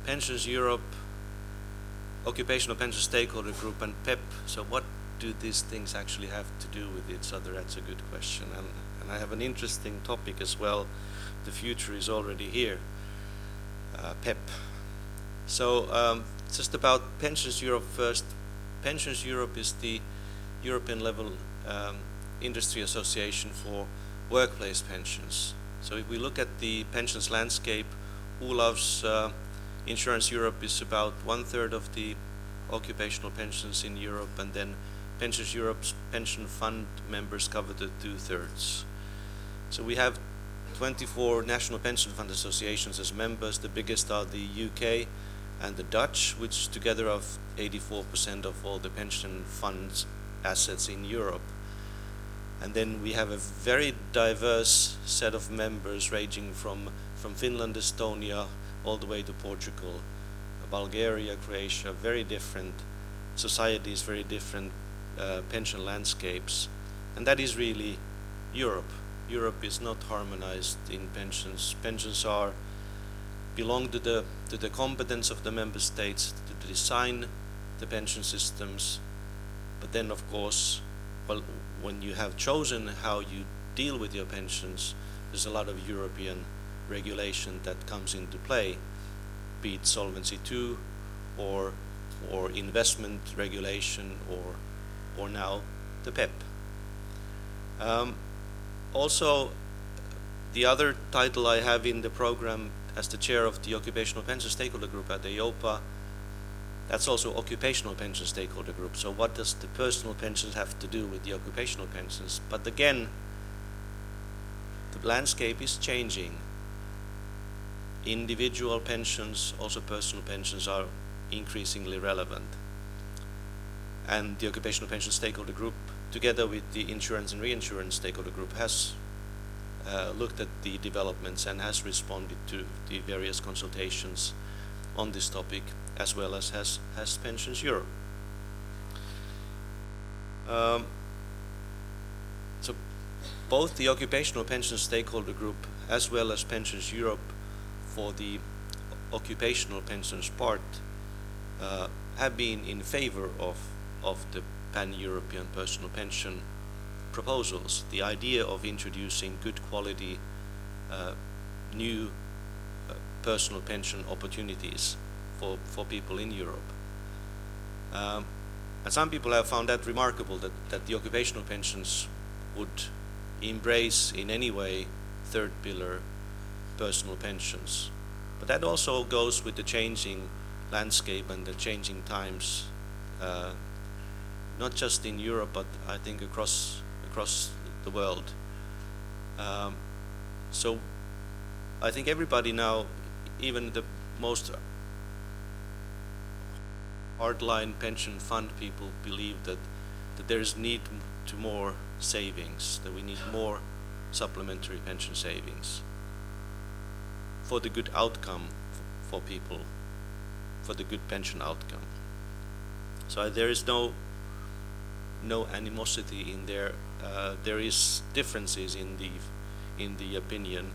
Pensions Europe, Occupational Pension Stakeholder Group, and PEP. So what do these things actually have to do with each other? That's a good question. And I have an interesting topic as well. The future is already here. PEP. So just about Pensions Europe first. Pensions Europe is the European level industry association for workplace pensions. So if we look at the pensions landscape, Olaf's Insurance Europe is about 1/3 of the occupational pensions in Europe, and then Pensions Europe's pension fund members cover the 2/3. So we have 24 national pension fund associations as members. The biggest are the UK and the Dutch, which together have 84% of all the pension funds assets in Europe. And then we have a very diverse set of members ranging from Finland, Estonia, all the way to Portugal, Bulgaria, Croatia, very different societies, very different pension landscapes. And that is really Europe. Europe is not harmonized in pensions. Pensions belong to the competence of the member states to design the pension systems. But then, of course, well, when you have chosen how you deal with your pensions, there's a lot of European regulation that comes into play, be it Solvency II or investment regulation or now the PEP. Also, the other title I have in the program as the chair of the Occupational Pension Stakeholder Group at the EIOPA, that's also Occupational Pension Stakeholder Group. So what does the personal pensions have to do with the occupational pensions? But again, the landscape is changing. Individual pensions, also personal pensions, are increasingly relevant. And the Occupational Pension Stakeholder Group, together with the Insurance and Reinsurance Stakeholder Group, has looked at the developments and has responded to the various consultations on this topic, as well as has Pensions Europe. So both the Occupational Pension Stakeholder Group as well as Pensions Europe for the occupational pensions part have been in favor of the pan-European personal pension proposals. The idea of introducing good quality new personal pension opportunities for people in Europe. And some people have found that remarkable, that the occupational pensions would embrace in any way third pillar personal pensions. But that also goes with the changing landscape and the changing times, not just in Europe, but I think across the world. So I think everybody now, even the most hardline pension fund people, believe that there is need to more savings, that we need more supplementary pension savings for the good outcome for people, for the good pension outcome. So there is no animosity in there. There is differences in the opinion.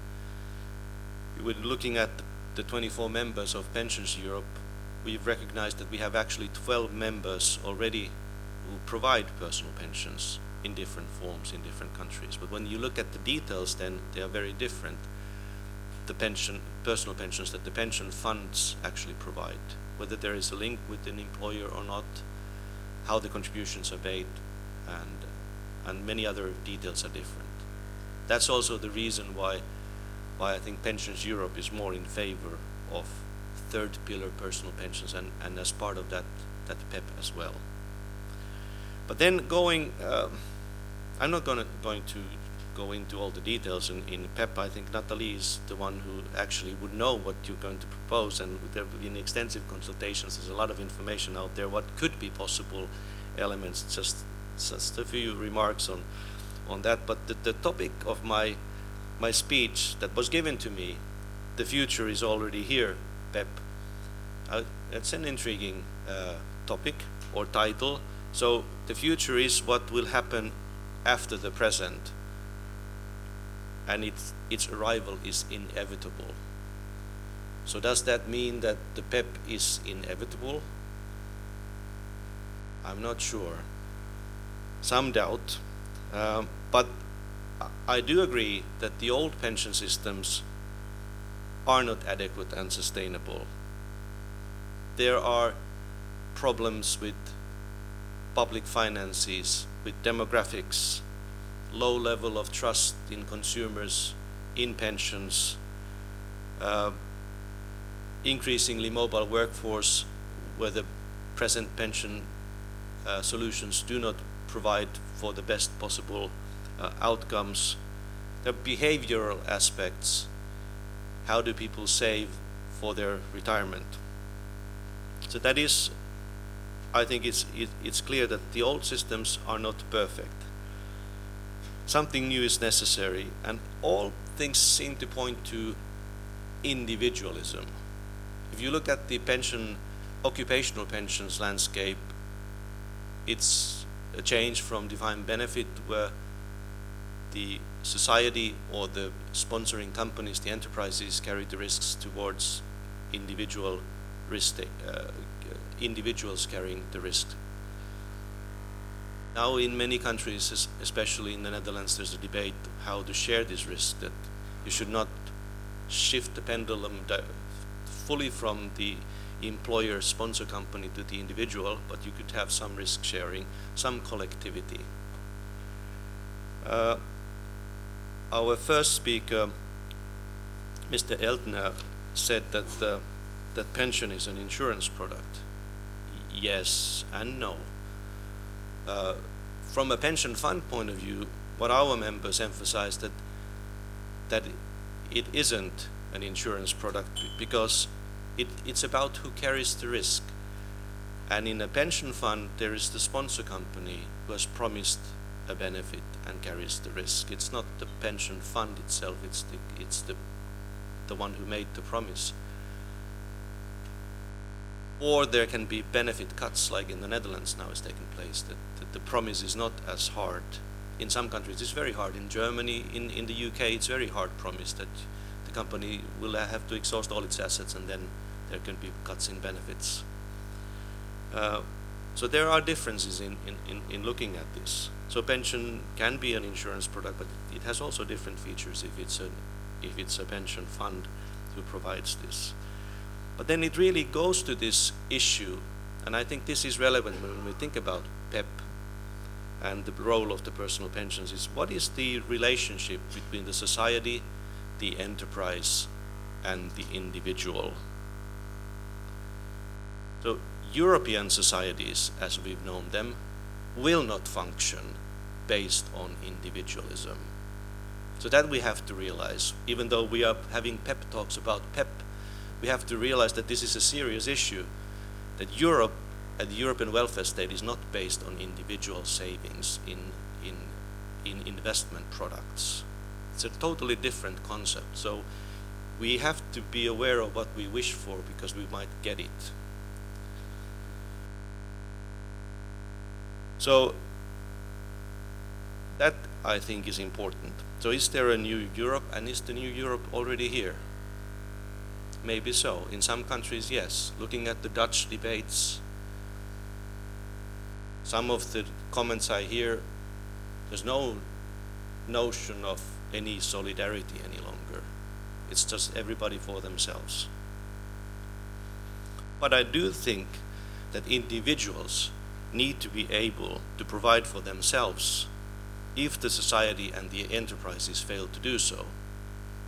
We're looking at the 24 members of Pensions Europe. We've recognized that we have actually 12 members already who provide personal pensions in different forms in different countries. But when you look at the details, then they are very different. The personal pensions that the pension funds actually provide, whether there is a link with an employer or not, how the contributions are made, and many other details are different. That's also the reason why I think Pensions Europe is more in favor of third pillar personal pensions, and as part of that PEP as well. But then I'm not going to go into all the details in PEP. I think Natalie is the one who actually would know what you're going to propose, and there will be extensive consultations. There's a lot of information out there, what could be possible elements. Just a few remarks on that. But the topic of my speech that was given to me, the future is already here, PEP. It's an intriguing topic or title. So the future is what will happen after the present, and its arrival is inevitable. So does that mean that the PEP is inevitable? I'm not sure. Some doubt. But I do agree that the old pension systems are not adequate and sustainable. There are problems with public finances, with demographics, low level of trust in consumers, in pensions, increasingly mobile workforce where the present pension solutions do not provide for the best possible outcomes. There are behavioral aspects. How do people save for their retirement? So that is, I think it's clear that the old systems are not perfect. Something new is necessary, and all things seem to point to individualism. If you look at the occupational pensions landscape, it's a change from defined benefit where the society or the sponsoring companies, the enterprises, carry the risks towards individuals carrying the risk. Now in many countries, especially in the Netherlands, there's a debate how to share this risk, that you should not shift the pendulum fully from the employer sponsor company to the individual, but you could have some risk sharing, some collectivity. Our first speaker, Mr. Eltner, said that that pension is an insurance product. Yes and no. From a pension fund point of view, what our members emphasize that it isn't an insurance product because it's about who carries the risk. And in a pension fund, there is the sponsor company who has promised a benefit and carries the risk. It's not the pension fund itself, it's the one who made the promise. Or there can be benefit cuts, like in the Netherlands now is taking place, that the promise is not as hard. In some countries it's very hard. In Germany, in the UK, it's very hard promise that the company will have to exhaust all its assets and then there can be cuts in benefits. So there are differences in looking at this. So pension can be an insurance product, but it has also different features if it's a pension fund who provides this. But then it really goes to this issue, and I think this is relevant when we think about PEP and the role of the personal pensions, is what is the relationship between the society, the enterprise, and the individual? So European societies, as we've known them, will not function based on individualism. So that we have to realize. Even though we are having PEP talks about PEP, we have to realize that this is a serious issue, that Europe and the European welfare state is not based on individual savings in investment products. It's a totally different concept. So we have to be aware of what we wish for because we might get it. So that, I think, is important. So is there a new Europe, and is the new Europe already here? Maybe so. In some countries, yes. Looking at the Dutch debates, some of the comments I hear, there's no notion of any solidarity any longer. It's just everybody for themselves. But I do think that individuals need to be able to provide for themselves if the society and the enterprises fail to do so.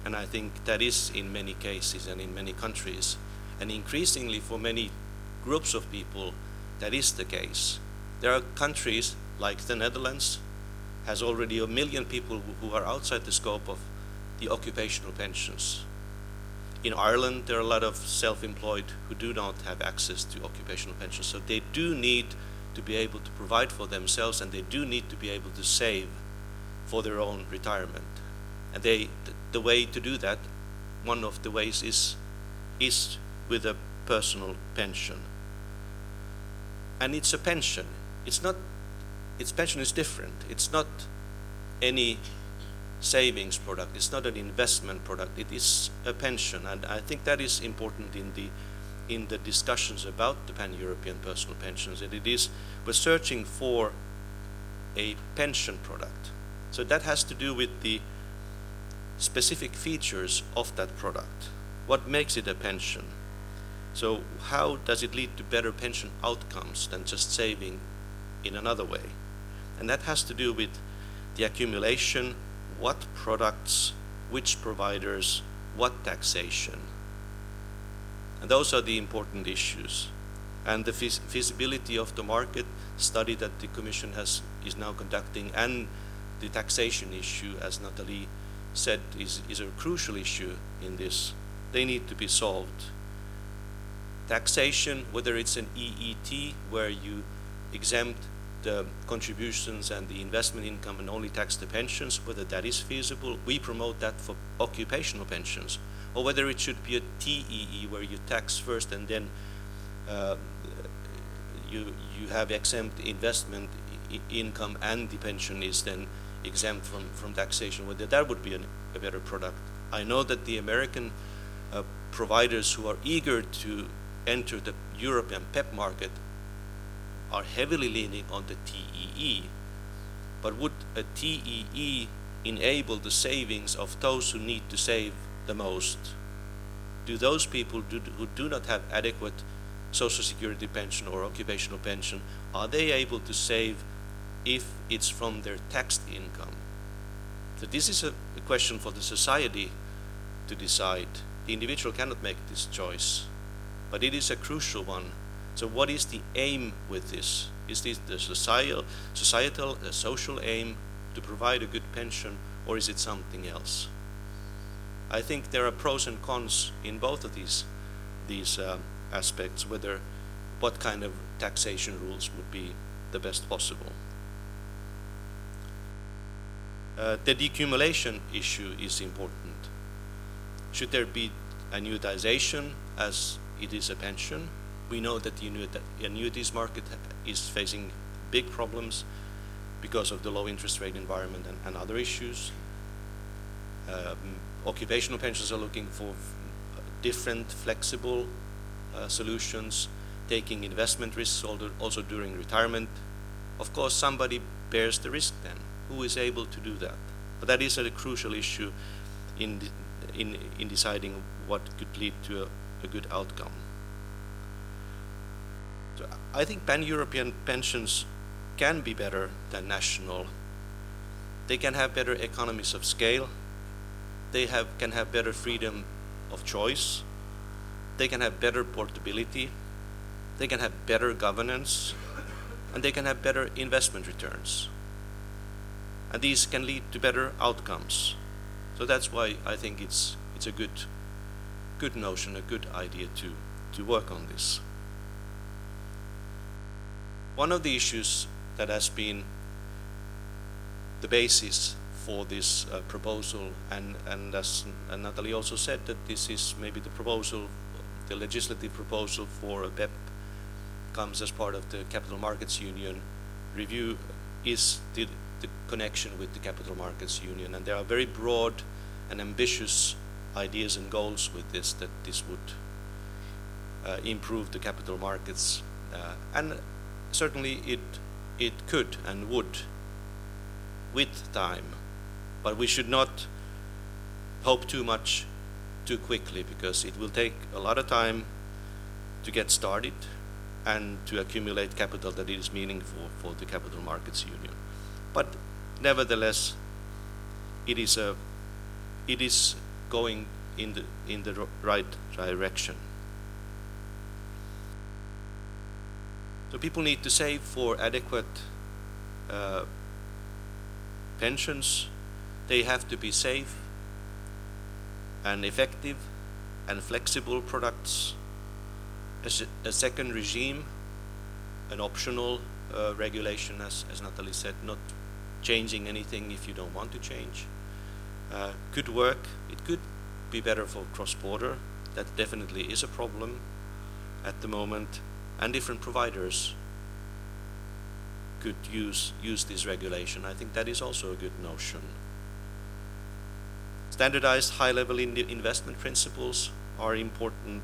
And I think that is in many cases and in many countries, and increasingly for many groups of people, that is the case. There are countries like the Netherlands has already 1 million people who are outside the scope of the occupational pensions. In Ireland, there are a lot of self-employed who do not have access to occupational pensions, so they do need to be able to provide for themselves, and they do need to be able to save for their own retirement. And the way to do that, one of the ways is with a personal pension. And it's a pension. Its pension is different. It's not any savings product. It's not an investment product. It is a pension, and I think that is important in the discussions about the pan-European personal pensions. And it is, we're searching for a pension product. So that has to do with the specific features of that product. What makes it a pension? So how does it lead to better pension outcomes than just saving in another way? And that has to do with the accumulation, what products, which providers, what taxation. And those are the important issues. And the feasibility of the market study that the Commission is now conducting, and the taxation issue, as Nathalie said, is a crucial issue in this. They need to be solved. Taxation, whether it's an EET, where you exempt the contributions and the investment income and only tax the pensions, whether that is feasible. We promote that for occupational pensions. Or whether it should be a TEE, where you tax first and then you have exempt investment income and the pension is then exempt from taxation, whether that would be a better product. I know that the American providers who are eager to enter the European PEP market are heavily leaning on the TEE. But would a TEE enable the savings of those who need to save the most? Do those people who do not have adequate social security pension or occupational pension, are they able to save if it's from their taxed income? So this is a question for the society to decide. The individual cannot make this choice, but it is a crucial one. So what is the aim with this? Is this the societal, social aim to provide a good pension, or is it something else? I think there are pros and cons in both of these aspects, what kind of taxation rules would be the best possible. The decumulation issue is important. Should there be annuitization as it is a pension? We know that the annuities market is facing big problems because of the low interest rate environment and other issues. Occupational pensions are looking for different flexible solutions, taking investment risks also during retirement. Of course, somebody bears the risk then. Who is able to do that? But that is a crucial issue in deciding what could lead to a good outcome. So I think pan-European pensions can be better than national. They can have better economies of scale. They can have better freedom of choice. They can have better portability. They can have better governance. And they can have better investment returns. And these can lead to better outcomes. So that's why I think it's a good notion, a good idea to work on this. One of the issues that has been the basis for this proposal, and as Nathalie also said, that this is maybe the legislative proposal for a PEP comes as part of the Capital Markets Union review, is the connection with the Capital Markets Union. And there are very broad and ambitious ideas and goals with this, that this would improve the capital markets. And certainly it could and would with time. But we should not hope too much too quickly, because it will take a lot of time to get started and to accumulate capital that is meaningful for the Capital Markets Union. But nevertheless, it is going in the right direction. So people need to save for adequate pensions. They have to be safe and effective and flexible products. A second regime, an optional regulation, as Nathalie said, not changing anything if you don't want to change, could work. It could be better for cross-border. That definitely is a problem at the moment, and different providers could use this regulation. I think that is also a good notion. Standardized high-level investment principles are important.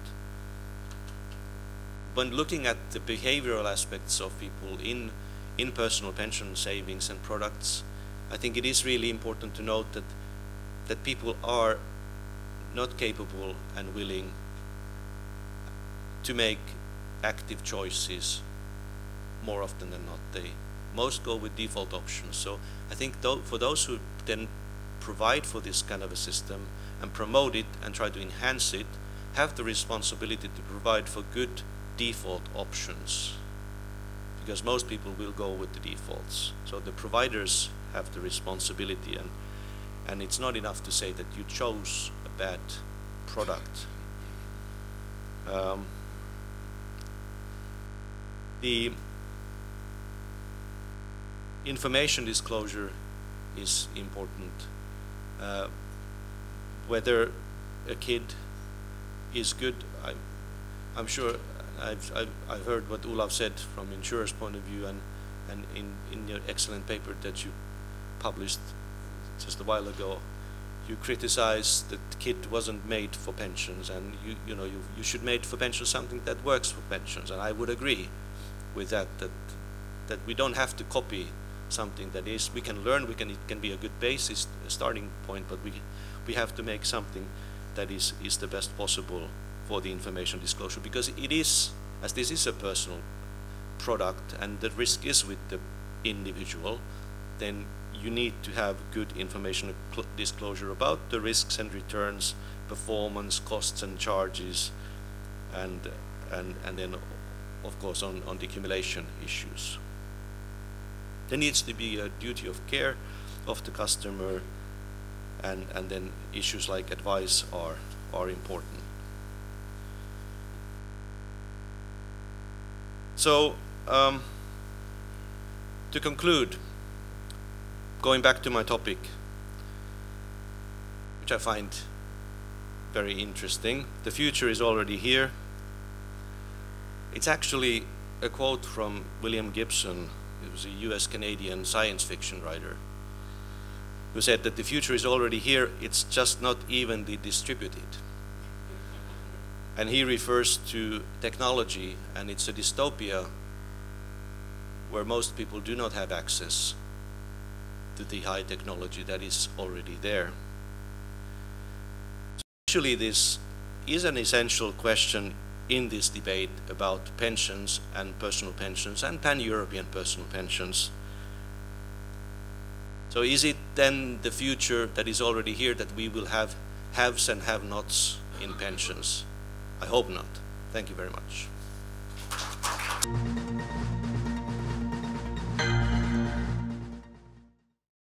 When looking at the behavioral aspects of people in personal pension savings and products, I think it is really important to note that people are not capable and willing to make active choices more often than not. Most go with default options. So I think for those who then provide for this kind of a system and promote it and try to enhance it, have the responsibility to provide for good default options, because most people will go with the defaults. So the providers have the responsibility, and it's not enough to say that you chose a bad product. The information disclosure is important. Whether a kid is good, I'm sure I've heard what Olav said from insurer's point of view, and in your excellent paper that you published just a while ago, you criticize that KID wasn't made for pensions, and you should make for pensions something that works for pensions, and I would agree with that we don't have to copy something that is, we can learn, it can be a good basis, a starting point, but we have to make something that is the best possible for the information disclosure, because it is, as this is a personal product and the risk is with the individual, then you need to have good information disclosure about the risks and returns, performance, costs and charges, and then of course on the accumulation issues. There needs to be a duty of care of the customer, and then issues like advice are important. So to conclude, going back to my topic, which I find very interesting, the future is already here. It's actually a quote from William Gibson. He was a US-Canadian science fiction writer, who said that the future is already here, it's just not evenly distributed. And he refers to technology, and it's a dystopia where most people do not have access to the high technology that is already there. So actually, this is an essential question in this debate about pensions and personal pensions and pan-European personal pensions. So is it then the future that is already here that we will have haves and have-nots in pensions? I hope not. Thank you very much.